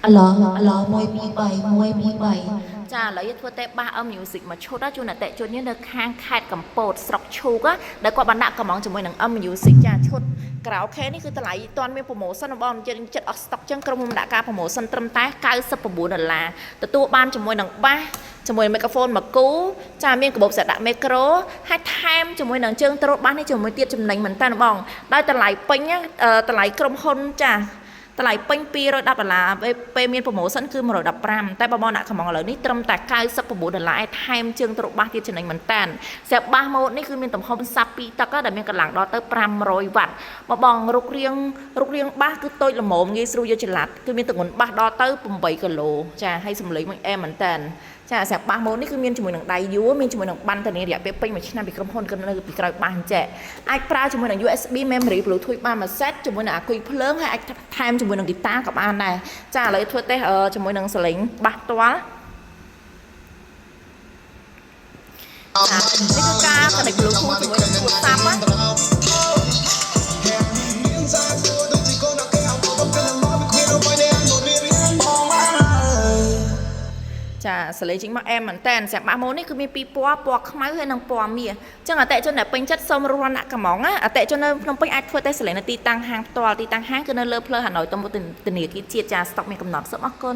alo môi mi bay ចាឥឡូវយើងធ្វើតែបាសmusic មកឈុតជួនអតិជននៅខាងខេត្តកំពតស្រុកឈូកដែលគាត់បានដាក់កំងជាមួយនឹង music ចាឈុតក្រៅខេនេះគឺតម្លៃតន់មាន promotion បងយើងចិត្តអស់ stock ចឹងក្រុមហ៊ុនដាក់ការ promotion ត្រឹមតែ$99ទទួលបានជាមួយនឹងបាសជាមួយ microphone មួយគូចាមានកាបូបសាក់ដាក់ micro ហើយថែមជាមួយនឹងជើងត្រួតបាសនេះជាមួយទៀតចំណេញមែនតើបងដោយតម្លៃពេញតម្លៃក្រុមហ៊ុនចាតម្លៃពេញ$210ពេលមាន promotion គឺ115តែបើបងដាក់កំងឥឡូវនេះត្រឹមតែ$99ឯថែមជើងត្រួតបាសទៀតចំណេញមែនតើស្រាប់បាសម៉ូតនេះគឺមានទំហំសាប់2ទឹកដែលមានកម្លាំងដល់ទៅ500វ៉ាត់បងរូបរាងបាសគឺតូចល្មមងាយស្រួលយកចល័តគឺមានទម្ងន់បាសដល់ទៅ8គីឡូចាហើយសម្លេងមិនអែមែនតើចាស្រាប់បាសម៉ូតនេះគឺមានជាមួយនឹងដៃយួរមានជាមួយនឹងបានធានារយៈពេលពេញ1ឆ្នាំពីក្រុមហ៊ុនគឺនៅពីក្រោយបាសអញ្ចឹងអាចប្រើជាមួយនឹង USB memory Bluetooth បានមួយសេតជាមួយនឹងអាគុយភ្លើងហើយអាចថែមជាមួយនឹងហ្គីតាក៏បានដែរចាឥឡូវធ្វើតេស្តជាមួយនឹងសលេងបាសផ្ទាល់ចានេះគឺការ connect Bluetooth ជាមួយនឹងទូរស័ព្ទចាសលេងចេញមកអែមមែនតើសម្រាប់បាសម៉ូនេះគឺមានពីរពណ៌ខ្មៅហើយនិងពណ៌មាសអញ្ចឹងអតិជនដែលពេញចិត្តសូមរស់ដាក់កំងអតិជននៅភ្នំពេញអាចធ្វើតែសលេងនៅទីតាំងហាងផ្ទាល់ទីតាំងហាងគឺនៅលើផ្លូវហាណូយទៅមុខធនាគារជាតិចាស្តុកមានកំណត់សូមអរគុណ